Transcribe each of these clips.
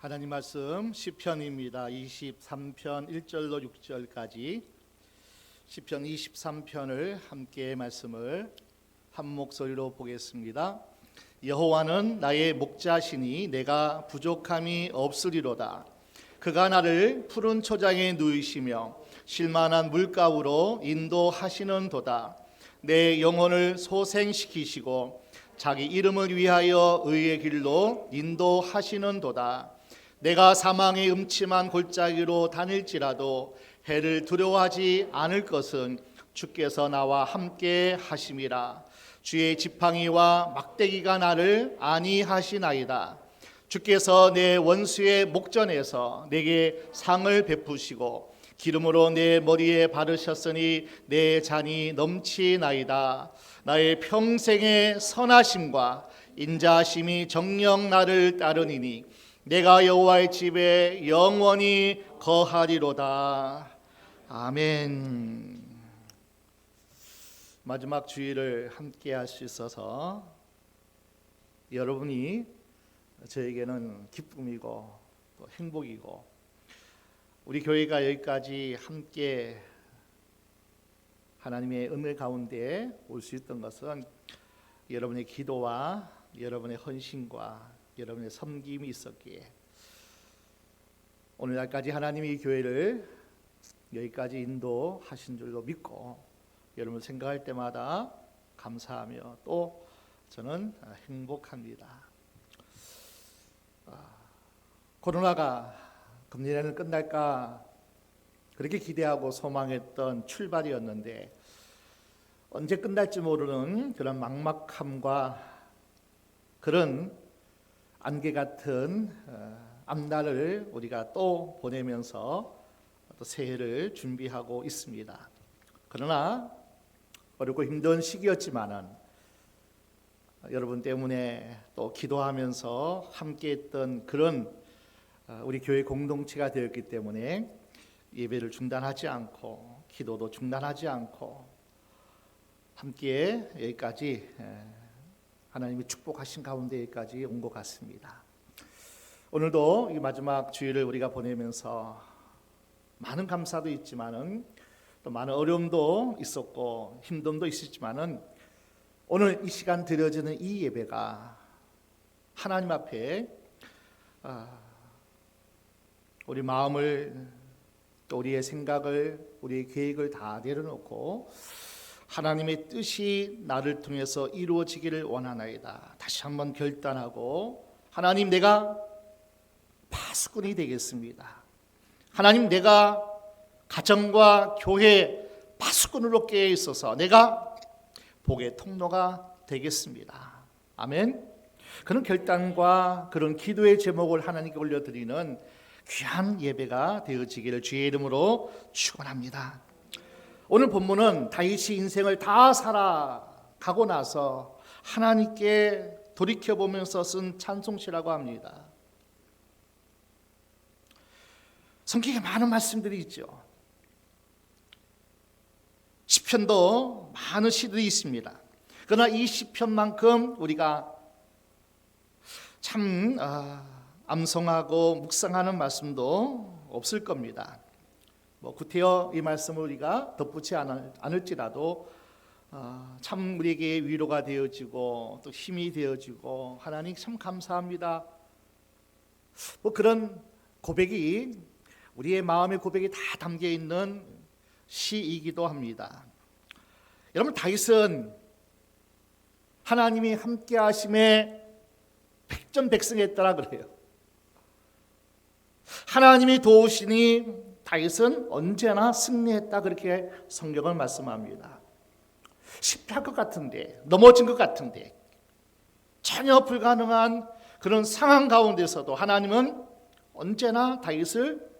하나님 말씀 시편입니다. 23편 1절로 6절까지 시편 23편을 함께 말씀을 한 목소리로 보겠습니다. 여호와는 나의 목자시니 내가 부족함이 없으리로다. 그가 나를 푸른 초장에 누이시며 쉴만한 물가로 인도하시는도다. 내 영혼을 소생시키시고 자기 이름을 위하여 의의 길로 인도하시는도다. 내가 사망의 음침한 골짜기로 다닐지라도 해를 두려워하지 않을 것은 주께서 나와 함께 하심이라. 주의 지팡이와 막대기가 나를 안위하시나이다. 주께서 내 원수의 목전에서 내게 상을 베푸시고 기름으로 내 머리에 바르셨으니 내 잔이 넘치나이다. 나의 평생의 선하심과 인자하심이 정녕 나를 따르니니 내가 여호와의 집에 영원히 거하리로다. 아멘. 마지막 주일을 함께 할 수 있어서 여러분이 저에게는 기쁨이고 또 행복이고, 우리 교회가 여기까지 함께 하나님의 은혜 가운데 올 수 있던 것은 여러분의 기도와 여러분의 헌신과 여러분의 섬김이 있었기에 오늘날까지 하나님이 이 교회를 여기까지 인도하신 줄로 믿고 여러분을 생각할 때마다 감사하며 또 저는 행복합니다. 코로나가 금년에는 끝날까 그렇게 기대하고 소망했던 출발이었는데 언제 끝날지 모르는 그런 막막함과 그런 안개 같은 앞날을 우리가 또 보내면서 또 새해를 준비하고 있습니다. 그러나 어렵고 힘든 시기였지만은 여러분 때문에 또 기도하면서 함께했던 그런 우리 교회 공동체가 되었기 때문에 예배를 중단하지 않고 기도도 중단하지 않고 함께 여기까지 하나님이 축복하신 가운데 여기까지 온 것 같습니다. 오늘도 이 마지막 주일을 우리가 보내면서 많은 감사도 있지만은 또 많은 어려움도 있었고 힘듦도 있었지만은 오늘 이 시간 드려지는 이 예배가 하나님 앞에 우리 마음을 또 우리의 생각을 우리의 계획을 다 내려놓고 하나님의 뜻이 나를 통해서 이루어지기를 원하나이다. 다시 한번 결단하고 하나님, 내가 파수꾼이 되겠습니다. 하나님, 내가 가정과 교회 파수꾼으로 깨어 있어서 내가 복의 통로가 되겠습니다. 아멘. 그런 결단과 그런 기도의 제목을 하나님께 올려드리는 귀한 예배가 되어지기를 주의 이름으로 축원합니다. 오늘 본문은 다윗이 인생을 다 살아가고 나서 하나님께 돌이켜보면서 쓴 찬송시라고 합니다. 성경에 많은 말씀들이 있죠. 시편도 많은 시들이 있습니다. 그러나 이 시편만큼 우리가 참 암송하고 묵상하는 말씀도 없을 겁니다. 구태여 이 말씀을 우리가 덧붙이지 않을지라도 참 우리에게 위로가 되어지고 또 힘이 되어지고 하나님 참 감사합니다. 그런 고백이 우리의 마음의 고백이 다 담겨 있는 시이기도 합니다. 여러분, 다윗은 하나님이 함께 하심에 백전백승했더라 그래요. 하나님이 도우시니 다윗은 언제나 승리했다, 그렇게 성경을 말씀합니다. 실패할 것 같은데, 넘어진 것 같은데, 전혀 불가능한 그런 상황 가운데서도 하나님은 언제나 다윗을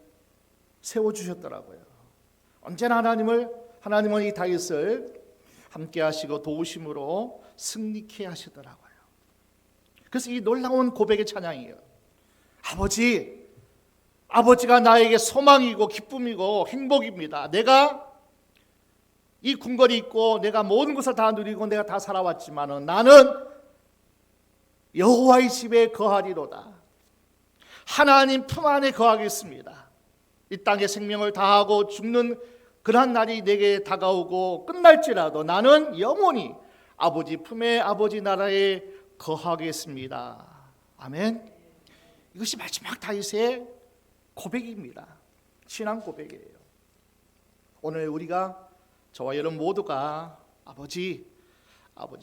세워주셨더라고요. 언제나 하나님은 이 다윗을 함께 하시고 도우심으로 승리케 하시더라고요. 그래서 이 놀라운 고백의 찬양이에요. 아버지가 나에게 소망이고 기쁨이고 행복입니다. 내가 이 궁궐이 있고 내가 모든 것을 다 누리고 내가 다 살아왔지만은 나는 여호와의 집에 거하리로다. 하나님 품 안에 거하겠습니다. 이 땅에 생명을 다하고 죽는 그러한 날이 내게 다가오고 끝날지라도 나는 영원히 아버지 품에 아버지 나라에 거하겠습니다. 아멘. 이것이 마지막 다윗의 고백입니다. 신앙 고백이에요. 오늘 우리가 저와 여러분 모두가 아버지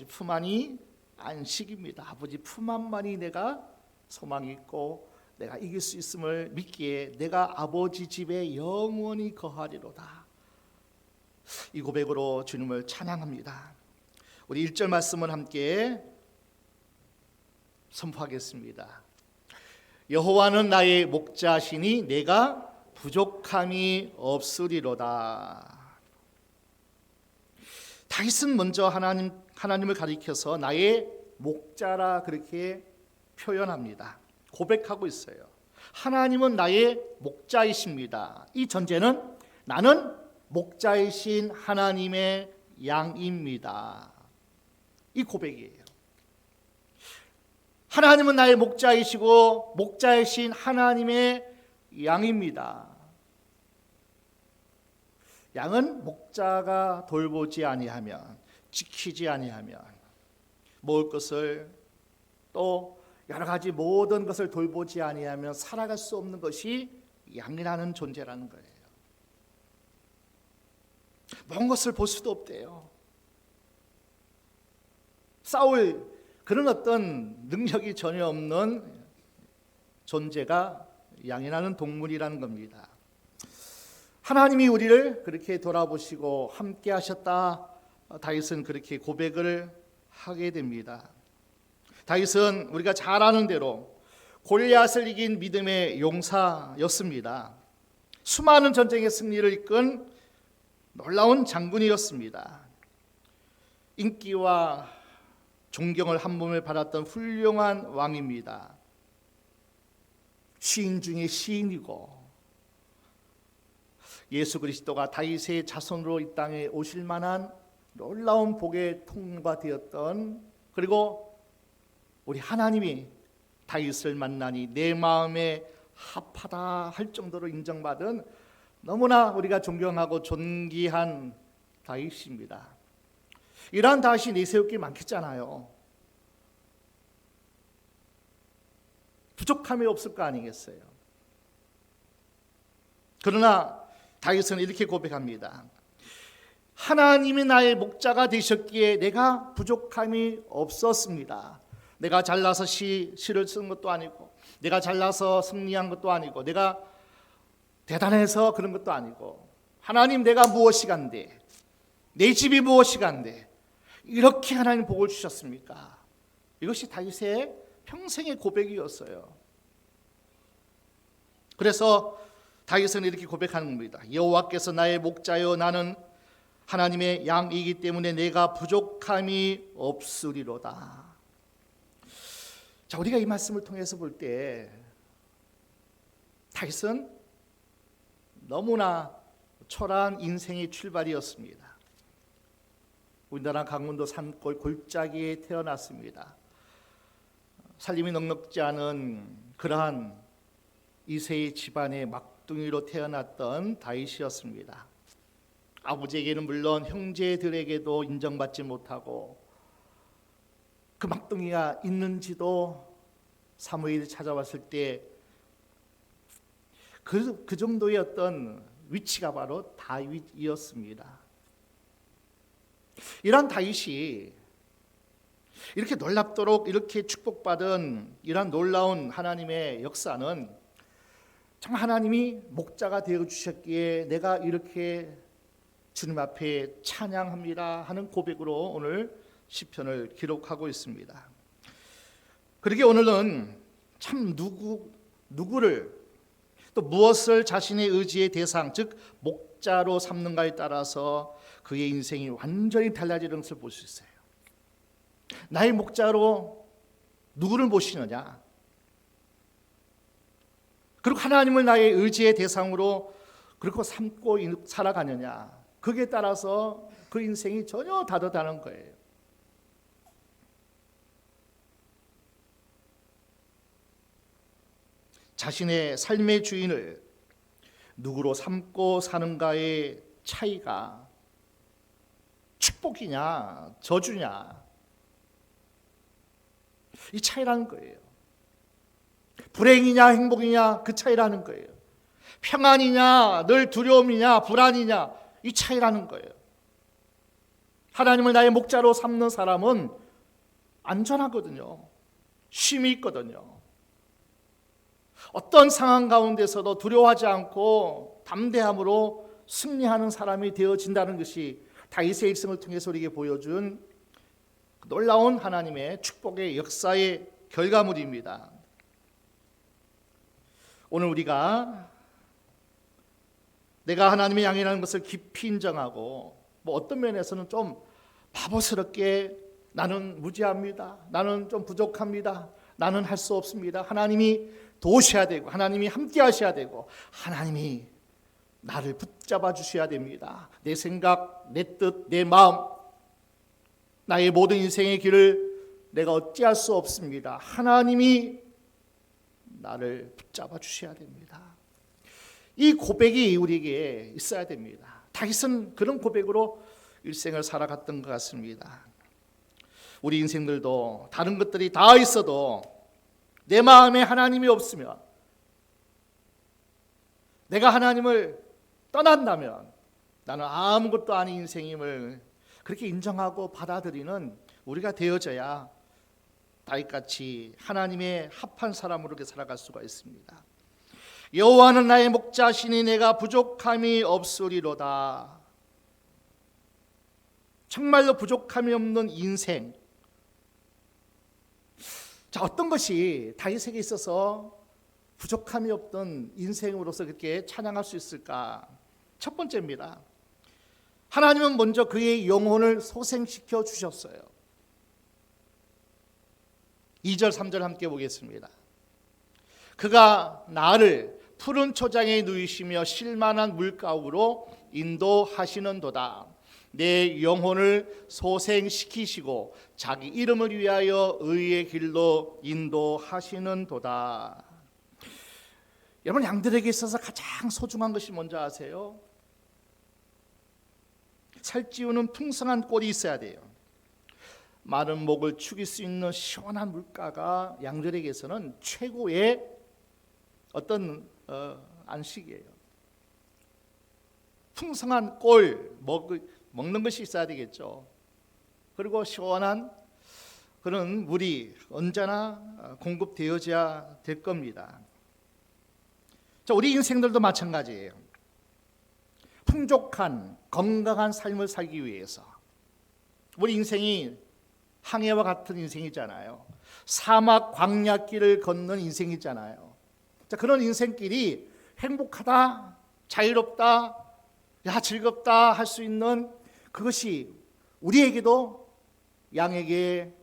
품 안이 안식입니다. 아버지 품 안만이 내가 소망이 있고 내가 이길 수 있음을 믿기에 내가 아버지 집에 영원히 거하리로다. 이 고백으로 주님을 찬양합니다. 우리 1절 말씀을 함께 선포하겠습니다. 여호와는 나의 목자시니 내가 부족함이 없으리로다. 다윗은 먼저 하나님을 가리켜서 나의 목자라 그렇게 표현합니다. 고백하고 있어요. 하나님은 나의 목자이십니다. 이 전제는 나는 목자이신 하나님의 양입니다. 이 고백이에요. 하나님은 나의 목자이시고 목자이신 하나님의 양입니다. 양은 목자가 돌보지 아니하면, 지키지 아니하면, 먹을 것을 또 여러 가지 모든 것을 돌보지 아니하면 살아갈 수 없는 것이 양이라는 존재라는 거예요. 먼 것을 볼 수도 없대요. 싸울 그런 어떤 능력이 전혀 없는 존재가 양이라는 동물이라는 겁니다. 하나님이 우리를 그렇게 돌아보시고 함께 하셨다. 다윗은 그렇게 고백을 하게 됩니다. 다윗은 우리가 잘 아는 대로 골리앗을 이긴 믿음의 용사였습니다. 수많은 전쟁의 승리를 이끈 놀라운 장군이었습니다. 인기와 존경을 한 몸에 받았던 훌륭한 왕입니다. 시인 중에 시인이고 예수 그리스도가 다윗의 자손으로 이 땅에 오실 만한 놀라운 복의 통로가 되었던, 그리고 우리 하나님이 다윗을 만나니 내 마음에 합하다 할 정도로 인정받은 너무나 우리가 존경하고 존귀한 다윗입니다. 이러한 다윗이 내세울 게 많겠잖아요. 부족함이 없을 거 아니겠어요. 그러나 다윗은 이렇게 고백합니다. 하나님이 나의 목자가 되셨기에 내가 부족함이 없었습니다. 내가 잘나서 시를 쓴 것도 아니고, 내가 잘나서 승리한 것도 아니고, 내가 대단해서 그런 것도 아니고, 하나님 내가 무엇이간데, 내 집이 무엇이간데 이렇게 하나님 복을 주셨습니까? 이것이 다윗의 평생의 고백이었어요. 그래서 다윗은 이렇게 고백하는 겁니다. 여호와께서 나의 목자요 나는 하나님의 양이기 때문에 내가 부족함이 없으리로다. 자, 우리가 이 말씀을 통해서 볼 때 다윗은 너무나 초라한 인생의 출발이었습니다. 우리나라 강원도 산골 골짜기에 태어났습니다. 살림이 넉넉지 않은 그러한 이세의 집안의 막둥이로 태어났던 다윗이었습니다. 아버지에게는 물론 형제들에게도 인정받지 못하고 그 막둥이가 있는지도 사무엘이 찾아왔을 때 그 정도의 어떤 위치가 바로 다윗이었습니다. 이런 다윗이 이렇게 놀랍도록 이렇게 축복받은 이런 놀라운 하나님의 역사는 정말 하나님이 목자가 되어 주셨기에 내가 이렇게 주님 앞에 찬양합니다 하는 고백으로 오늘 시편을 기록하고 있습니다. 그러게 오늘은 참 누구를 또 무엇을 자신의 의지의 대상 즉 목자로 삼는가에 따라서 그의 인생이 완전히 달라지는 것을 볼 수 있어요. 나의 목자로 누구를 모시느냐, 그리고 하나님을 나의 의지의 대상으로 그렇게 삼고 살아가느냐, 거기에 따라서 그 인생이 전혀 다르다는 거예요. 자신의 삶의 주인을 누구로 삼고 사는가의 차이가 축복이냐 저주냐, 이 차이라는 거예요. 불행이냐 행복이냐 그 차이라는 거예요. 평안이냐 늘 두려움이냐 불안이냐 이 차이라는 거예요. 하나님을 나의 목자로 삼는 사람은 안전하거든요. 쉼이 있거든요. 어떤 상황 가운데서도 두려워하지 않고 담대함으로 승리하는 사람이 되어진다는 것이 다윗의 일생을 통해서 우리에게 보여준 놀라운 하나님의 축복의 역사의 결과물입니다. 오늘 우리가 내가 하나님의 양이라는 것을 깊이 인정하고 어떤 면에서는 좀 바보스럽게 나는 무지합니다, 나는 좀 부족합니다, 나는 할 수 없습니다, 하나님이 도우셔야 되고 하나님이 함께 하셔야 되고 하나님이 나를 붙잡아 주셔야 됩니다, 내 생각, 내 뜻, 내 마음, 나의 모든 인생의 길을 내가 어찌할 수 없습니다, 하나님이 나를 붙잡아 주셔야 됩니다. 이 고백이 우리에게 있어야 됩니다. 다윗은 그런 고백으로 일생을 살아갔던 것 같습니다. 우리 인생들도 다른 것들이 다 있어도 내 마음에 하나님이 없으면, 내가 하나님을 떠난다면 나는 아무것도 아닌 인생임을 그렇게 인정하고 받아들이는 우리가 되어져야 다윗같이 하나님의 합한 사람으로 살아갈 수가 있습니다. 여호와는 나의 목자시니 내가 부족함이 없으리로다. 정말로 부족함이 없는 인생. 자, 어떤 것이 다윗에게 있어서 부족함이 없던 인생으로서 그렇게 찬양할 수 있을까? 첫 번째입니다. 하나님은 먼저 그의 영혼을 소생시켜 주셨어요. 2절 3절 함께 보겠습니다. 그가 나를 푸른 초장에 누이시며 쉴만한 물가으로 인도하시는도다. 내 영혼을 소생시키시고 자기 이름을 위하여 의의 길로 인도하시는도다. 여러분, 양들에게 있어서 가장 소중한 것이 뭔지 아세요? 살찌우는 풍성한 꼴이 있어야 돼요. 마른 목을 축일 수 있는 시원한 물가가 양들에게서는 최고의 어떤 안식이에요. 풍성한 꼴, 먹는 것이 있어야 되겠죠. 그리고 시원한 그런 물이 언제나 공급되어져야 될 겁니다. 자, 우리 인생들도 마찬가지예요. 풍족한 건강한 삶을 살기 위해서 우리 인생이 항해와 같은 인생이잖아요. 사막 광야길을 걷는 인생이잖아요. 자, 그런 인생길이 행복하다, 자유롭다, 즐겁다 할 수 있는 그것이 우리에게도 양에게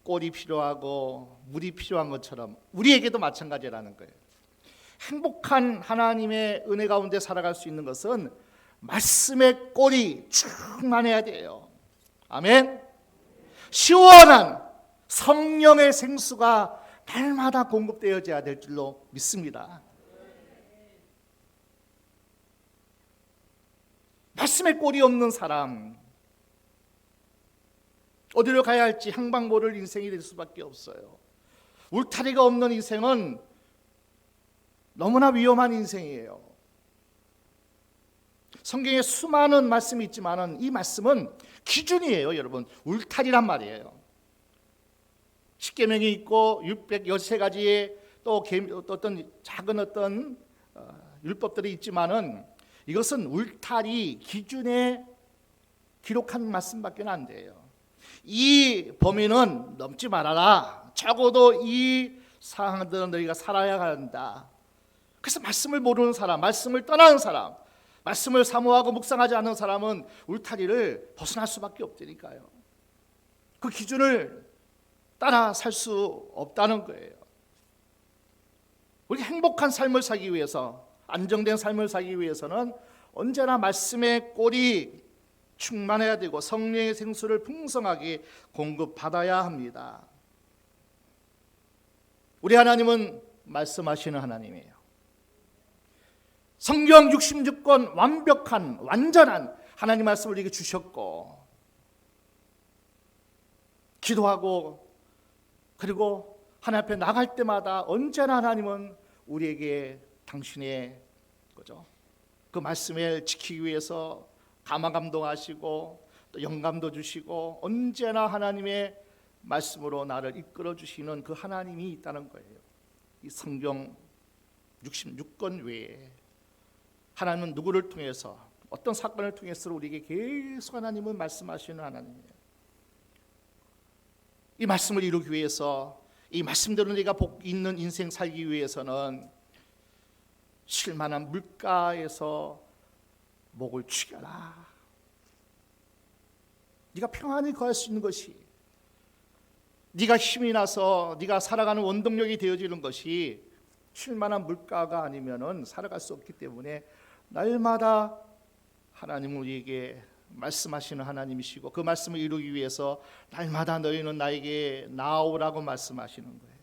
꼴이 필요하고 물이 필요한 것처럼 우리에게도 마찬가지라는 거예요. 행복한 하나님의 은혜 가운데 살아갈 수 있는 것은 말씀의 꼴이 충만해야 돼요. 아멘. 시원한 성령의 생수가 날마다 공급되어져야 될 줄로 믿습니다. 말씀의 꼴이 없는 사람, 어디로 가야 할지 항방 모를 인생이 될 수밖에 없어요. 울타리가 없는 인생은 너무나 위험한 인생이에요. 성경에 수많은 말씀이 있지만 이 말씀은 기준이에요. 여러분, 울타리란 말이에요. 십계명이 있고 613가지의 또 어떤 작은 어떤 율법들이 있지만은 이것은 울타리 기준에 기록한 말씀밖에 안 돼요. 이 범위는 넘지 말아라. 적어도 이 사항들은 너희가 살아야 한다. 그래서 말씀을 모르는 사람, 말씀을 떠나는 사람, 말씀을 사모하고 묵상하지 않는 사람은 울타리를 벗어날 수밖에 없다니까요. 그 기준을 따라 살 수 없다는 거예요. 우리 행복한 삶을 살기 위해서, 안정된 삶을 살기 위해서는 언제나 말씀의 꼴이 충만해야 되고 성령의 생수를 풍성하게 공급받아야 합니다. 우리 하나님은 말씀하시는 하나님이에요. 성경 66권 완벽한 완전한 하나님 말씀을 우리에게 주셨고, 기도하고 그리고 하나님 앞에 나갈 때마다 언제나 하나님은 우리에게 당신의 그 말씀을 지키기 위해서 감화감동하시고 또 영감도 주시고 언제나 하나님의 말씀으로 나를 이끌어 주시는 그 하나님이 있다는 거예요. 이 성경 66권 외에 하나님은 누구를 통해서, 어떤 사건을 통해서 우리에게 계속 하나님은 말씀하시는 하나님이에요. 이 말씀을 이루기 위해서, 이 말씀대로 내가 복 있는 인생 살기 위해서는 쉴만한 물가에서 목을 축여라. 네가 평안히 거할 수 있는 것이, 네가 힘이 나서 네가 살아가는 원동력이 되어지는 것이 쉴만한 물가가 아니면은 살아갈 수 없기 때문에 날마다 하나님은 우리에게 말씀하시는 하나님이시고, 그 말씀을 이루기 위해서 날마다 너희는 나에게 나오라고 말씀하시는 거예요.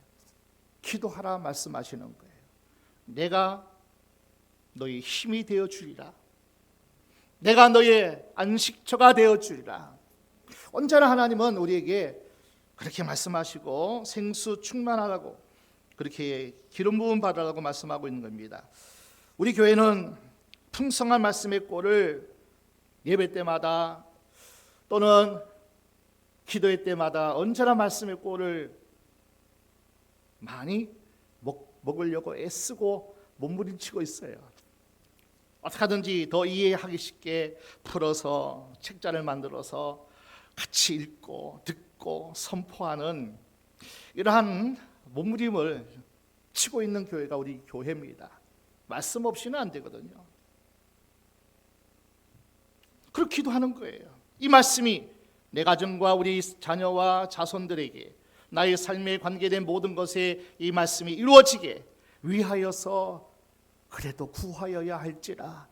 기도하라 말씀하시는 거예요. 내가 너희 힘이 되어 주리라. 내가 너의 안식처가 되어 주리라. 언제나 하나님은 우리에게 그렇게 말씀하시고 생수 충만하라고, 그렇게 기름 부음 받으라고 말씀하고 있는 겁니다. 우리 교회는 풍성한 말씀의 꼴을 예배 때마다 또는 기도회 때마다 언제나 말씀의 꼴을 많이 먹으려고 애쓰고 몸부림치고 있어요. 어떻게 하든지 더 이해하기 쉽게 풀어서 책자를 만들어서 같이 읽고 듣고 선포하는 이러한 몸부림을 치고 있는 교회가 우리 교회입니다. 말씀 없이는 안 되거든요. 그렇게 기도하는 거예요. 이 말씀이 내 가정과 우리 자녀와 자손들에게, 나의 삶에 관계된 모든 것에 이 말씀이 이루어지게 위하여서 그래도 구하여야 할지라.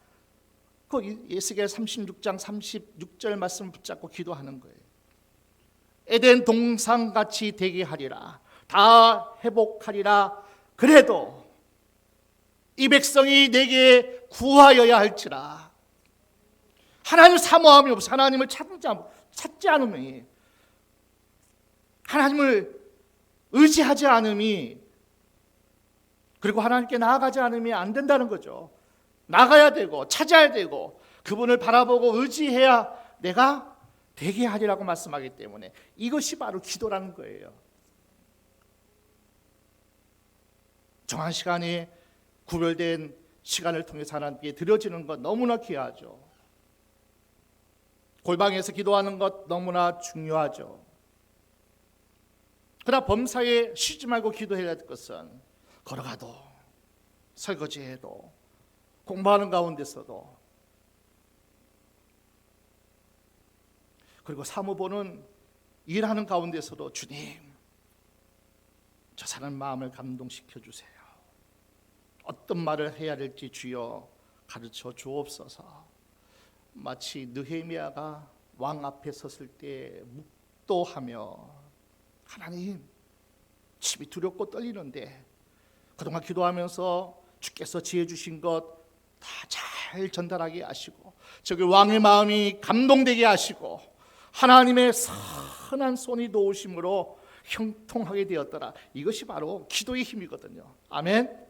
그 예수계시 36장 36절 말씀 붙잡고 기도하는 거예요. 에덴 동산같이 되게 하리라. 다 회복하리라. 그래도 이 백성이 내게 구하여야 할지라. 하나님을 사모함이 없어, 하나님을 찾지 않음이, 하나님을 의지하지 않음이, 그리고 하나님께 나아가지 않으면 안 된다는 거죠. 나가야 되고 찾아야 되고 그분을 바라보고 의지해야 내가 되게 하리라고 말씀하기 때문에 이것이 바로 기도라는 거예요. 정한 시간에 구별된 시간을 통해서 하나님께 드려지는 것 너무나 귀하죠. 골방에서 기도하는 것 너무나 중요하죠. 그러나 범사에 쉬지 말고 기도해야 할 것은, 걸어가도 설거지해도 공부하는 가운데서도, 그리고 사무보는 일하는 가운데서도 주님, 저 사람 마음을 감동시켜 주세요. 어떤 말을 해야 될지 주여 가르쳐 주옵소서. 마치 느헤미야가 왕 앞에 섰을 때 묵도하며, 하나님, 집이 두렵고 떨리는데 그동안 기도하면서 주께서 지혜 주신 것 다 잘 전달하게 하시고, 저기 왕의 마음이 감동되게 하시고 하나님의 선한 손이 도우심으로 형통하게 되었더라. 이것이 바로 기도의 힘이거든요. 아멘.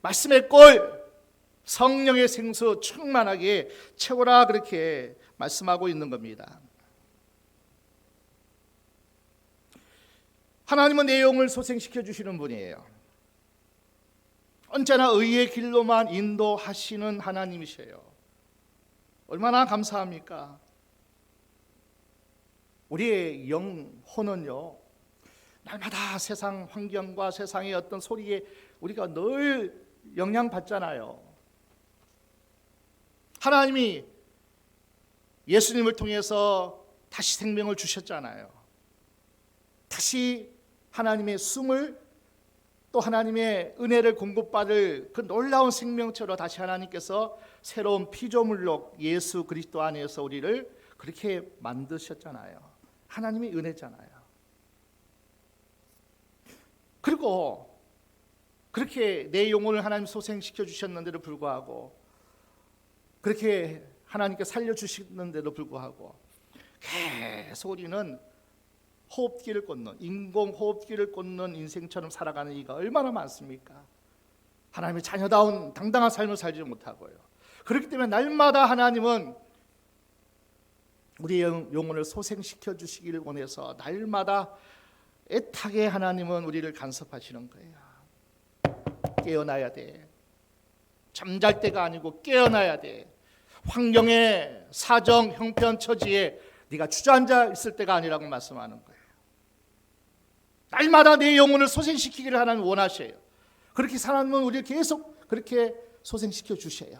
말씀의 꼴, 성령의 생수 충만하게 채우라, 그렇게 말씀하고 있는 겁니다. 하나님은 내용을 소생시켜 주시는 분이에요. 언제나 의의 길로만 인도하시는 하나님이세요. 얼마나 감사합니까? 우리의 영혼은요, 날마다 세상 환경과 세상의 어떤 소리에 우리가 늘 영향받잖아요. 하나님이 예수님을 통해서 다시 생명을 주셨잖아요. 다시 하나님의 숨을, 또 하나님의 은혜를 공급받을 그 놀라운 생명체로 다시 하나님께서 새로운 피조물로 예수 그리스도 안에서 우리를 그렇게 만드셨잖아요. 하나님의 은혜잖아요. 그리고 그렇게 내 영혼을 하나님 소생시켜 주셨는데도 불구하고, 그렇게 하나님께 살려주시는데도 불구하고 계속 우리는 호흡기를 꽂는, 인공 호흡기를 꽂는 인생처럼 살아가는 이가 얼마나 많습니까? 하나님의 자녀다운 당당한 삶을 살지 못하고요. 그렇기 때문에 날마다 하나님은 우리의 영혼을 소생시켜 주시기를 원해서 날마다 애타게 하나님은 우리를 간섭하시는 거예요. 깨어나야 돼. 잠잘 때가 아니고 깨어나야 돼. 환경의 사정, 형편, 처지에 네가 주저앉아 있을 때가 아니라고 말씀하는 거예요. 날마다 내 영혼을 소생시키기를 하나님 원하셔요. 그렇게 하나님은 우리를 계속 그렇게 소생시켜 주셔요.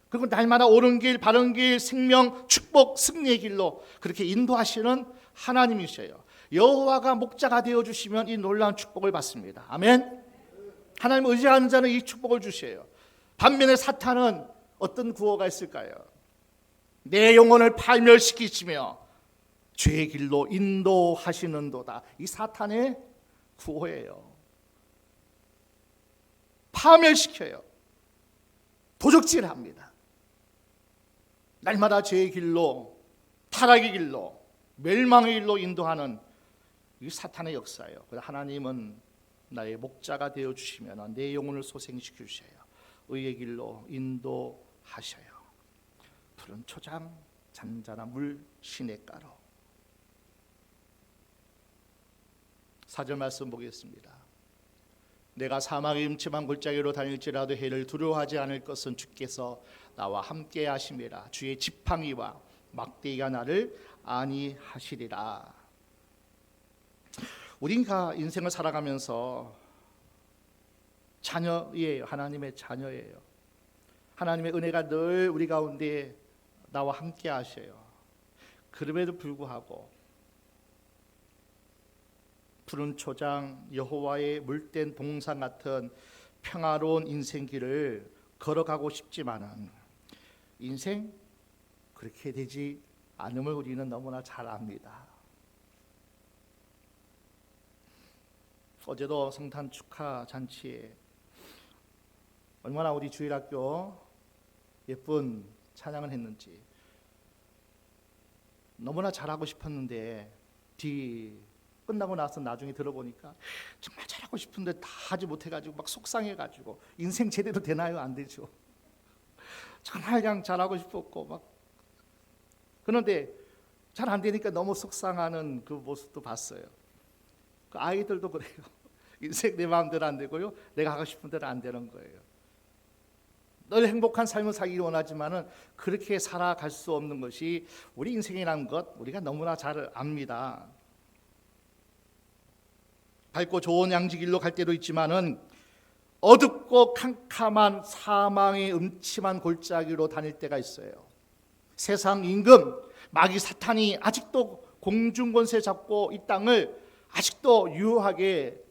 그리고 날마다 옳은 길, 바른 길, 생명, 축복, 승리의 길로 그렇게 인도하시는 하나님이셔요. 여호와가 목자가 되어주시면 이 놀라운 축복을 받습니다. 아멘. 하나님 의지하는 자는 이 축복을 주셔요. 반면에 사탄은 어떤 구호가 있을까요? 내 영혼을 파멸시키시며 죄의 길로 인도하시는도다. 이 사탄의 구호예요. 파멸시켜요. 도적질합니다. 날마다 죄의 길로, 타락의 길로, 멸망의 길로 인도하는 이 사탄의 역사예요. 그래서 하나님은 나의 목자가 되어주시면 내 영혼을 소생시켜 주셔요. 의의 길로 인도하셔요. 푸른 초장, 잔잔한 물, 시냇가로. 4절 말씀 보겠습니다. 내가 사막의 음침한 골짜기로 다닐지라도 해를 두려워하지 않을 것은 주께서 나와 함께 하심이라. 주의 지팡이와 막대기가 나를 안위하시리라. 우리가 인생을 살아가면서 자녀예요. 하나님의 자녀예요. 하나님의 은혜가 늘 우리 가운데 나와 함께 하셔요. 그럼에도 불구하고 푸른 초장, 여호와의 물된 동산 같은 평화로운 인생길을 걸어가고 싶지만은 인생 그렇게 되지 않음을 우리는 너무나 잘 압니다. 어제도 성탄 축하 잔치에 얼마나 우리 주일학교 예쁜 찬양을 했는지 너무나 잘하고 싶었는데 끝나고 나서 나중에 들어보니까 정말 잘하고 싶은데 다 하지 못해가지고 막 속상해가지고 인생 제대로 되나요? 안 되죠. 정말 그냥 잘하고 싶었고 막 그런데 잘 안 되니까 너무 속상하는 그 모습도 봤어요. 그 아이들도 그래요. 인생 내 마음대로 안 되고요, 내가 하고 싶은 대로 안 되는 거예요. 늘 행복한 삶을 살기를 원하지만은 그렇게 살아갈 수 없는 것이 우리 인생이라는 것 우리가 너무나 잘 압니다. 밝고 좋은 양지길로 갈 때도 있지만은 어둡고 캄캄한 사망의 음침한 골짜기로 다닐 때가 있어요. 세상 임금 마귀 사탄이 아직도 공중권세 잡고 이 땅을 아직도 유효하게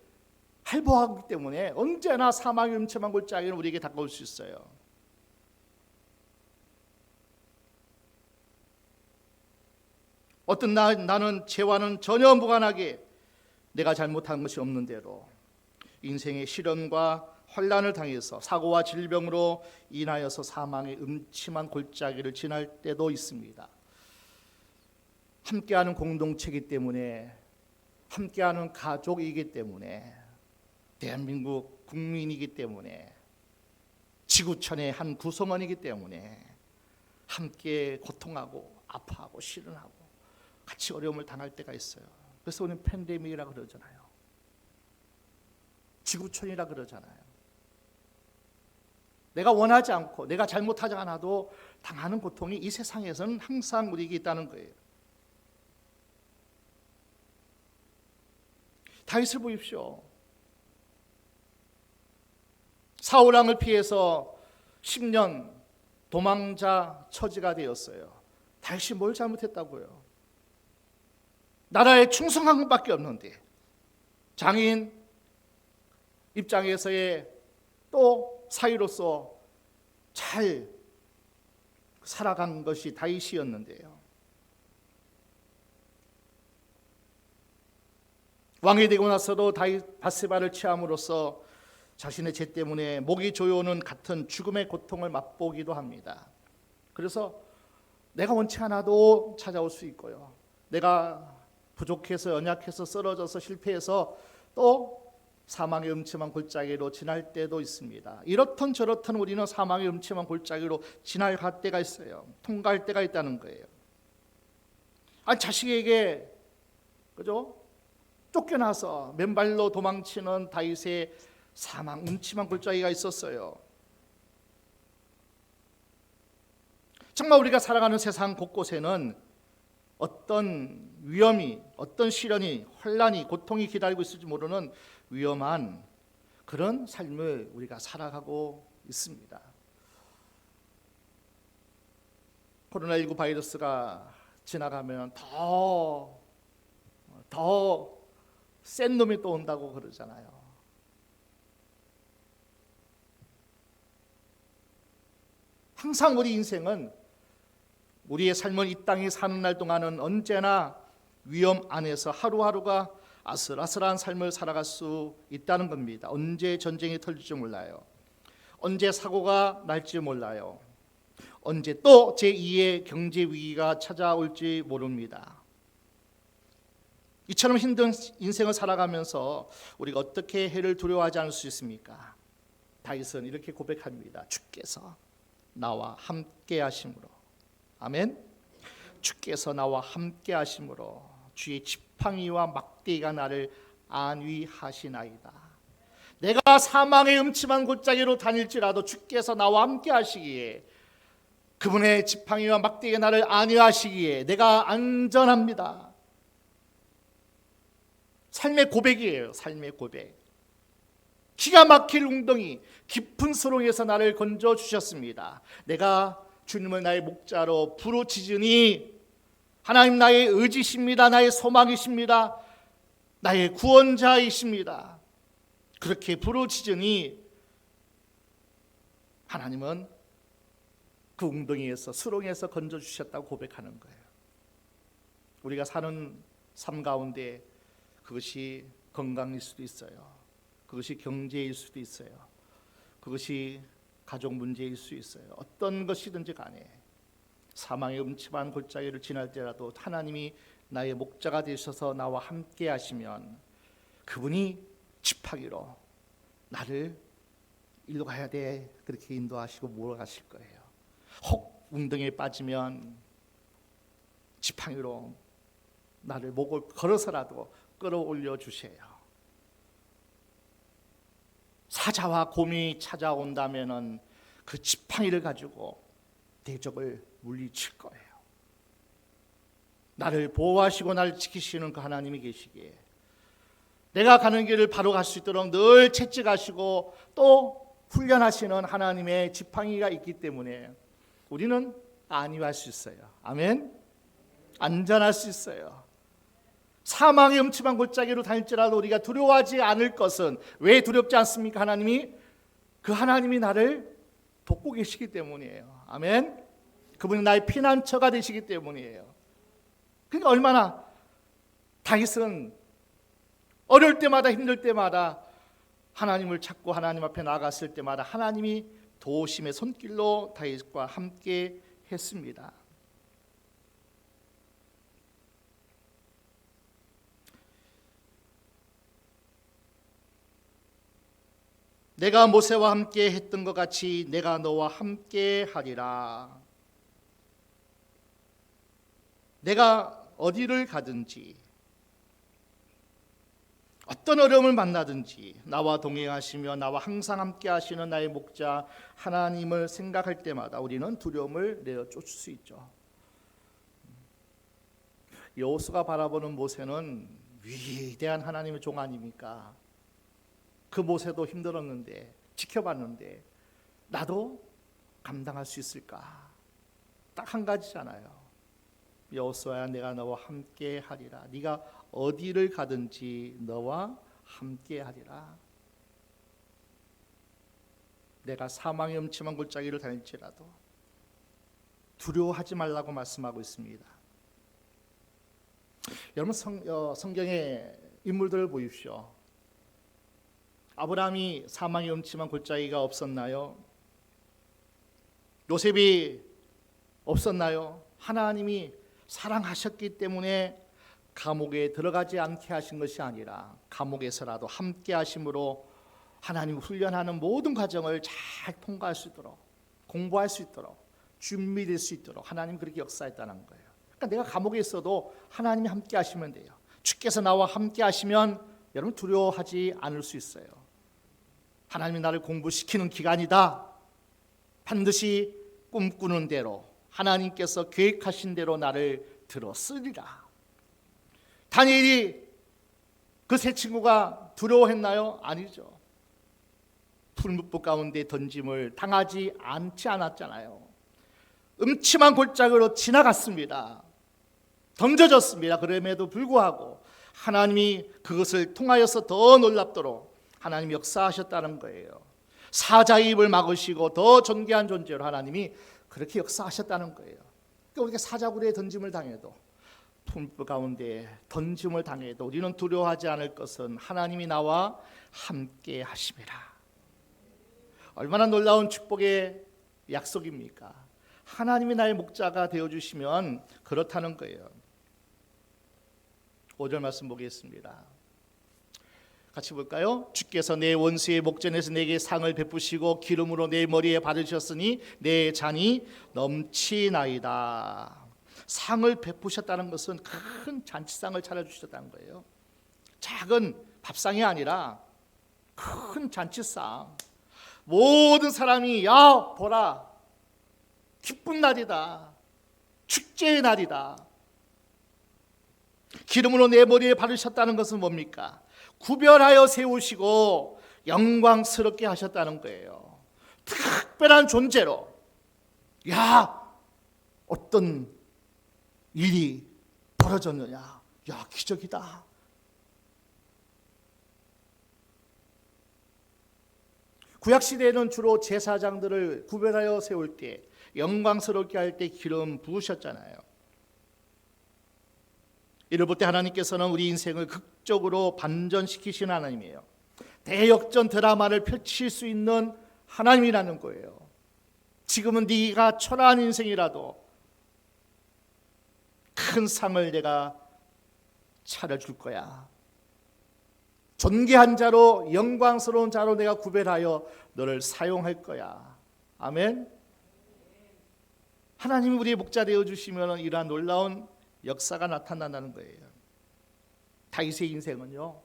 할보하기 때문에 언제나 사망의 음침한 골짜기는 우리에게 다가올 수 있어요. 어떤 나는 죄와는 전혀 무관하게 내가 잘못한 것이 없는 대로 인생의 시련과 환난을 당해서 사고와 질병으로 인하여서 사망의 음침한 골짜기를 지날 때도 있습니다. 함께하는 공동체이기 때문에, 함께하는 가족이기 때문에, 대한민국 국민이기 때문에, 지구촌의 한 구성원이기 때문에 함께 고통하고 아파하고 시련하고 같이 어려움을 당할 때가 있어요. 그래서 우리는 팬데믹이라 그러잖아요. 지구촌이라 그러잖아요. 내가 원하지 않고 내가 잘못하지 않아도 당하는 고통이 이 세상에서는 항상 우리에게 있다는 거예요. 다윗을 보십시오. 사울 왕을 피해서 10년 도망자 처지가 되었어요. 다윗이 뭘 잘못했다고요? 나라에 충성한 것밖에 없는데 장인 입장에서의 또 사위로서 잘 살아간 것이 다윗이었는데요. 왕이 되고 나서도 다윗 밧세바를 취함으로써 자신의 죄 때문에 목이 조여오는 같은 죽음의 고통을 맛보기도 합니다. 그래서 내가 원치 않아도 찾아올 수 있고요. 내가 부족해서 연약해서 쓰러져서 실패해서 또 사망의 음침한 골짜기로 지날 때도 있습니다. 이렇든 저렇든 우리는 사망의 음침한 골짜기로 지나갈 때가 있어요. 통과할 때가 있다는 거예요. 아니, 자식에게 그죠? 쫓겨나서 맨발로 도망치는 다윗의 사망 음침한 골짜기가 있었어요. 정말 우리가 살아가는 세상 곳곳에는 어떤 위험이, 어떤 시련이, 혼란이, 고통이 기다리고 있을지 모르는 위험한 그런 삶을 우리가 살아가고 있습니다. 코로나19 바이러스가 지나가면 더 센 놈이 또 온다고 그러잖아요. 항상 우리 인생은, 우리의 삶은 이 땅에 사는 날 동안은 언제나 위험 안에서 하루하루가 아슬아슬한 삶을 살아갈 수 있다는 겁니다. 언제 전쟁이 터질지 몰라요. 언제 사고가 날지 몰라요. 언제 또 제2의 경제 위기가 찾아올지 모릅니다. 이처럼 힘든 인생을 살아가면서 우리가 어떻게 해를 두려워하지 않을 수 있습니까? 다윗은 이렇게 고백합니다. 주께서 나와 함께 하심으로. 아멘. 주께서 나와 함께 하심으로 주의 지팡이와 막대기가 나를 안위하시나이다. 내가 사망의 음침한 골짜기로 다닐지라도 주께서 나와 함께 하시기에, 그분의 지팡이와 막대기가 나를 안위하시기에 내가 안전합니다. 삶의 고백이에요. 삶의 고백. 기가 막힐 웅덩이, 깊은 수렁에서 나를 건져 주셨습니다. 내가 주님을 나의 목자로 부르짖으니 하나님 나의 의지십니다. 나의 소망이십니다. 나의 구원자이십니다. 그렇게 부르짖으니 하나님은 그 웅덩이에서, 수렁에서 건져 주셨다고 고백하는 거예요. 우리가 사는 삶 가운데 그것이 건강일 수도 있어요. 그것이 경제일 수도 있어요. 그것이 가족 문제일 수 있어요. 어떤 것이든지 간에 사망의 음침한 골짜기를 지날 때라도 하나님이 나의 목자가 되셔서 나와 함께 하시면 그분이 지팡이로 나를 일로 가야 돼, 그렇게 인도하시고 몰아가실 거예요. 혹 웅덩이에 빠지면 지팡이로 나를 목을 걸어서라도 끌어올려 주세요. 사자와 곰이 찾아온다면은 그 지팡이를 가지고 대적을 물리칠 거예요. 나를 보호하시고 나를 지키시는 그 하나님이 계시기에 내가 가는 길을 바로 갈 수 있도록 늘 채찍하시고 또 훈련하시는 하나님의 지팡이가 있기 때문에 우리는 안위할 수 있어요. 아멘. 안전할 수 있어요. 사망의 음침한 골짜기로 다닐지라도 우리가 두려워하지 않을 것은, 왜 두렵지 않습니까? 그 하나님이 나를 돕고 계시기 때문이에요. 아멘. 그분이 나의 피난처가 되시기 때문이에요. 그러니까 얼마나 다윗은 어려울 때마다, 힘들 때마다 하나님을 찾고 하나님 앞에 나아갔을 때마다 하나님이 도우심의 손길로 다윗과 함께 했습니다. 내가 모세와 함께 했던 것 같이 내가 너와 함께 하리라. 내가 어디를 가든지 어떤 어려움을 만나든지 나와 동행하시며 나와 항상 함께 하시는 나의 목자 하나님을 생각할 때마다 우리는 두려움을 내어쫓을 수 있죠. 여호수아가 바라보는 모세는 위대한 하나님의 종 아닙니까? 그 모세도 힘들었는데, 지켜봤는데 나도 감당할 수 있을까? 딱 한 가지잖아요. 여호수아야, 내가 너와 함께 하리라. 네가 어디를 가든지 너와 함께 하리라. 내가 사망의 음침한 골짜기를 다닐지라도 두려워하지 말라고 말씀하고 있습니다. 여러분, 성경의 인물들을 보십시오. 아브라함이 사망의 음침한 골짜기가 없었나요? 요셉이 없었나요? 하나님이 사랑하셨기 때문에 감옥에 들어가지 않게 하신 것이 아니라 감옥에서라도 함께 하심으로 하나님 훈련하는 모든 과정을 잘 통과할 수 있도록, 공부할 수 있도록, 준비될 수 있도록 하나님 그렇게 역사했다는 거예요. 그러니까 내가 감옥에 있어도 하나님이 함께 하시면 돼요. 주께서 나와 함께 하시면 여러분 두려워하지 않을 수 있어요. 하나님이 나를 공부시키는 기간이다. 반드시 꿈꾸는 대로 하나님께서 계획하신 대로 나를 들어 쓰리라. 다니엘이 그 세 친구가 두려워했나요? 아니죠. 풀무불 가운데 던짐을 당하지 않지 않았잖아요. 음침한 골짜기로 지나갔습니다. 던져졌습니다. 그럼에도 불구하고 하나님이 그것을 통하여서 더 놀랍도록 하나님이 역사하셨다는 거예요. 사자의 입을 막으시고 더 존귀한 존재로 하나님이 그렇게 역사하셨다는 거예요. 그러니까 우리가 사자굴에 던짐을 당해도, 풀무불 가운데 던짐을 당해도 우리는 두려워하지 않을 것은 하나님이 나와 함께 하심이라. 얼마나 놀라운 축복의 약속입니까? 하나님이 나의 목자가 되어주시면 그렇다는 거예요. 5절 말씀 보겠습니다. 같이 볼까요? 주께서 내 원수의 목전에서 내게 상을 베푸시고 기름으로 내 머리에 바르셨으니 내 잔이 넘치나이다. 상을 베푸셨다는 것은 큰 잔치상을 차려주셨다는 거예요. 작은 밥상이 아니라 큰 잔치상. 모든 사람이 야 보라, 기쁜 날이다, 축제의 날이다. 기름으로 내 머리에 바르셨다는 것은 뭡니까? 구별하여 세우시고 영광스럽게 하셨다는 거예요. 특별한 존재로. 야, 어떤 일이 벌어졌느냐? 야, 기적이다. 구약시대에는 주로 제사장들을 구별하여 세울 때, 영광스럽게 할 때 기름 부으셨잖아요. 이를 볼 때 하나님께서는 우리 인생을 극적으로 반전시키신 하나님이에요. 대역전 드라마를 펼칠 수 있는 하나님이라는 거예요. 지금은 네가 초라한 인생이라도 큰 상을 내가 차려줄 거야. 존귀한 자로, 영광스러운 자로 내가 구별하여 너를 사용할 거야. 아멘. 하나님이 우리의 목자 되어주시면 이러한 놀라운 역사가 나타난다는 거예요. 다윗의 인생은요,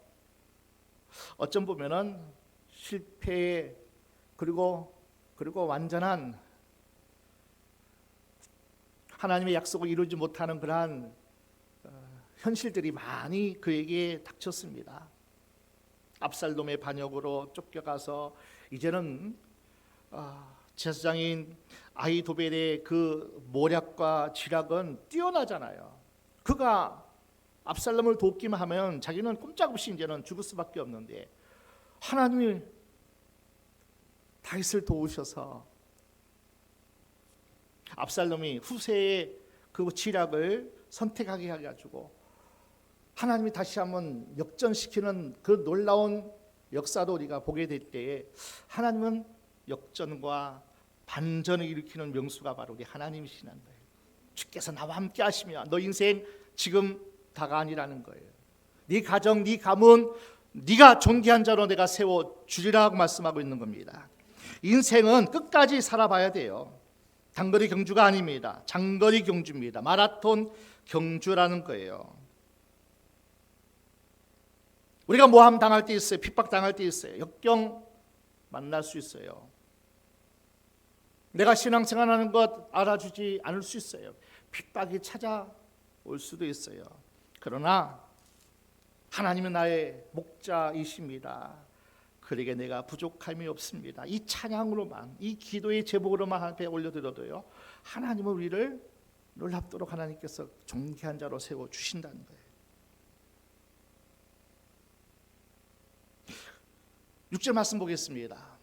어쩜 보면은 실패 그리고 완전한 하나님의 약속을 이루지 못하는 그러한 현실들이 많이 그에게 닥쳤습니다. 압살롬의 반역으로 쫓겨가서 이제는 제사장인 아히도벨의 그 모략과 지략은 뛰어나잖아요. 그가 압살롬을 돕기만 하면 자기는 꼼짝없이 이제는 죽을 수밖에 없는데 하나님이 다윗을 도우셔서 압살롬이 후세의 그 지략을 선택하게 해가지고 하나님이 다시 한번 역전시키는 그 놀라운 역사도 우리가 보게 될 때에 하나님은 역전과 반전을 일으키는 명수가 바로 우리 하나님이시라는 거예요. 주께서 나와 함께 하시면 너 인생 지금 다가 아니라는 거예요. 네 가정, 네 가문, 네가 존귀한 자로 내가 세워주리라고 말씀하고 있는 겁니다. 인생은 끝까지 살아봐야 돼요. 단거리 경주가 아닙니다. 장거리 경주입니다. 마라톤 경주라는 거예요. 우리가 모함 당할 때 있어요. 핍박 당할 때 있어요. 역경 만날 수 있어요. 내가 신앙생활하는 것 알아주지 않을 수 있어요. 핍박이 찾아올 수도 있어요. 그러나 하나님은 나의 목자이십니다. 그에게 내가 부족함이 없습니다. 이 찬양으로만, 이 기도의 제목으로만 하나님께 올려드려도요, 하나님은 우리를 놀랍도록 하나님께서 존귀한 자로 세워주신다는 거예요. 6절 말씀 보겠습니다.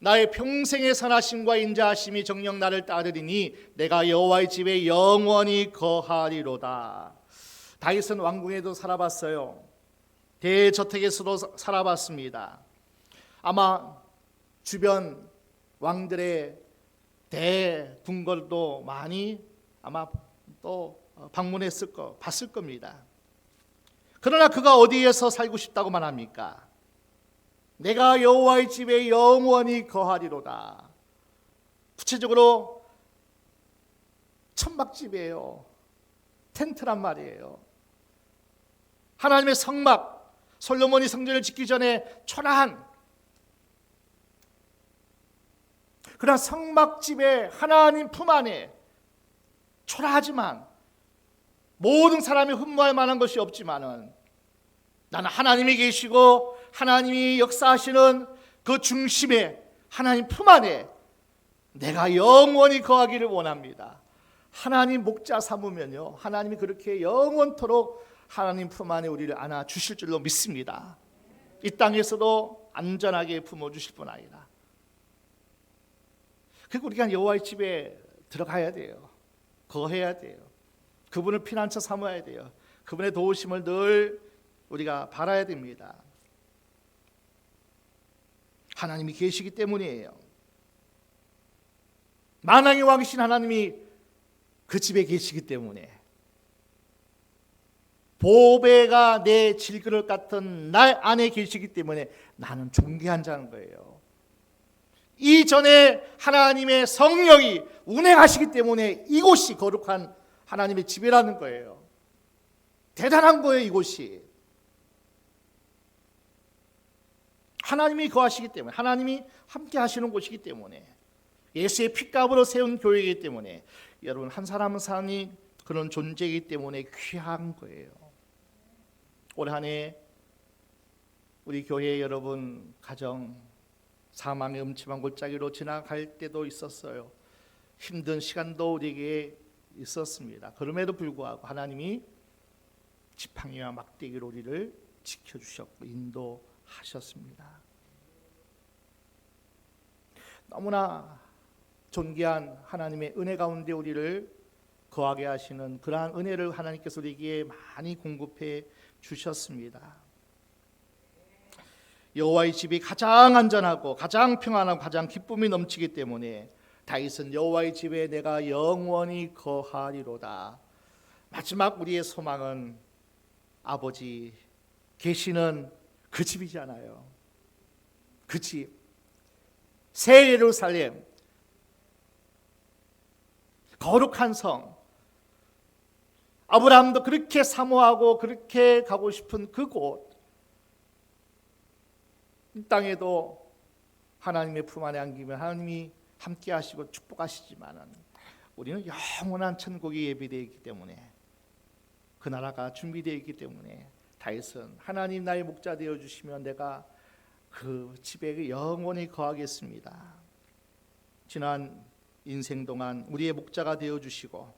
나의 평생의 선하심과 인자하심이 정녕 나를 따르리니 내가 여호와의 집에 영원히 거하리로다. 다윗은 왕궁에도 살아봤어요. 대저택에서도 살아봤습니다. 아마 주변 왕들의 대궁궐도 많이 아마 또 봤을 겁니다. 그러나 그가 어디에서 살고 싶다고 말합니까? 내가 여호와의 집에 영원히 거하리로다. 구체적으로 천막집이에요. 텐트란 말이에요. 하나님의 성막, 솔로몬이 성전을 짓기 전에 초라한 그러나 성막집에 하나님 품 안에 초라하지만 모든 사람이 흠모할 만한 것이 없지만은 나는 하나님이 계시고 하나님이 역사하시는 그 중심에 하나님 품 안에 내가 영원히 거하기를 원합니다. 하나님 목자 삼으면요, 하나님이 그렇게 영원토록 하나님 품 안에 우리를 안아 주실 줄로 믿습니다. 이 땅에서도 안전하게 품어 주실 뿐 아니라. 그리고 우리가 여호와의 집에 들어가야 돼요. 거해야 돼요. 그분을 피난처 삼아야 돼요. 그분의 도우심을 늘 우리가 바라야 됩니다. 하나님이 계시기 때문이에요. 만왕의 왕이신 하나님이 그 집에 계시기 때문에 보배가 내 질그릇 같은 날 안에 계시기 때문에 나는 존귀한 자인 거예요. 이전에 하나님의 성령이 운행하시기 때문에 이곳이 거룩한 하나님의 집이라는 거예요. 대단한 거예요. 이곳이 하나님이 거하시기 때문에, 하나님이 함께 하시는 곳이기 때문에, 예수의 핏값으로 세운 교회이기 때문에, 여러분 한 사람 한 사람이 그런 존재이기 때문에 귀한 거예요. 올 한 해 우리 교회 여러분 가정 사망의 음침한 골짜기로 지나갈 때도 있었어요. 힘든 시간도 우리에게 있었습니다. 그럼에도 불구하고 하나님이 지팡이와 막대기로 우리를 지켜주셨고 인도하셨습니다. 너무나 존귀한 하나님의 은혜 가운데 우리를 거하게 하시는 그러한 은혜를 하나님께서 우리에게 많이 공급해 주셨습니다. 여호와의 집이 가장 안전하고 가장 평안하고 가장 기쁨이 넘치기 때문에 다윗은 여호와의 집에 내가 영원히 거하리로다. 마지막 우리의 소망은 아버지 계시는 그 집이잖아요. 그 집, 새 예루살렘, 거룩한 성, 아브라함도 그렇게 사모하고 그렇게 가고 싶은 그곳, 이 땅에도 하나님의 품 안에 안기면 하나님이 함께 하시고 축복하시지만은 우리는 영원한 천국이 예비되어 있기 때문에, 그 나라가 준비되어 있기 때문에 다윗은 하나님 나의 목자 되어 주시면 내가 그 집에 영원히 거하겠습니다. 지난 인생 동안 우리의 목자가 되어 주시고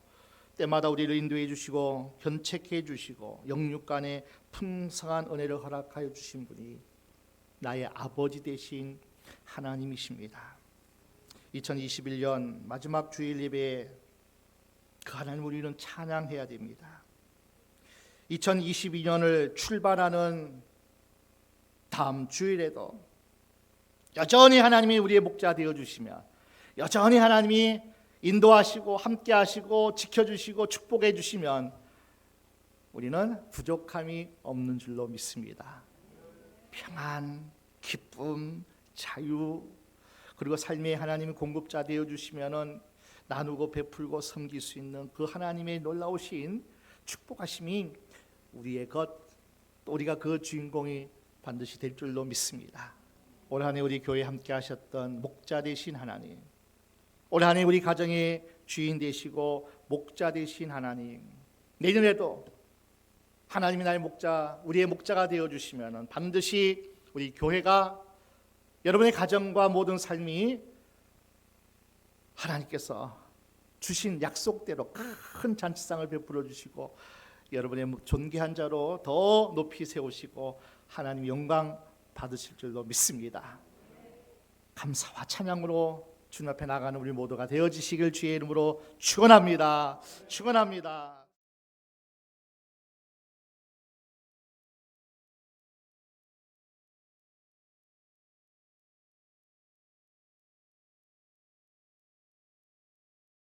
때마다 우리를 인도해 주시고 견책해 주시고 영육간의 풍성한 은혜를 허락하여 주신 분이 나의 아버지 되신 하나님이십니다. 2021년 마지막 주일 예배에 그 하나님 우리는 찬양해야 됩니다. 2022년을 출발하는 다음 주일에도 여전히 하나님이 우리의 목자 되어 주시며 여전히 하나님이 인도하시고 함께 하시고 지켜주시고 축복해 주시면 우리는 부족함이 없는 줄로 믿습니다. 평안, 기쁨, 자유, 그리고 삶의 하나님이 공급자 되어 주시면은 나누고 베풀고 섬길 수 있는 그 하나님의 놀라우신 축복하심이 우리의 것, 또 우리가 그 주인공이 반드시 될 줄로 믿습니다. 올 한 해 우리 교회 함께 하셨던 목자 되신 하나님, 올 한 해 우리 가정의 주인 되시고 목자 되신 하나님, 내년에도 하나님이 나의 목자, 우리의 목자가 되어 주시면은 반드시 우리 교회가, 여러분의 가정과 모든 삶이 하나님께서 주신 약속대로 큰 잔치상을 베풀어 주시고 여러분의 존귀한 자로 더 높이 세우시고 하나님 영광 받으실 줄로 믿습니다. 감사와 찬양으로 주님 앞에 나가는 우리 모두가 되어지시길 주의 이름으로 축원합니다. 축원합니다.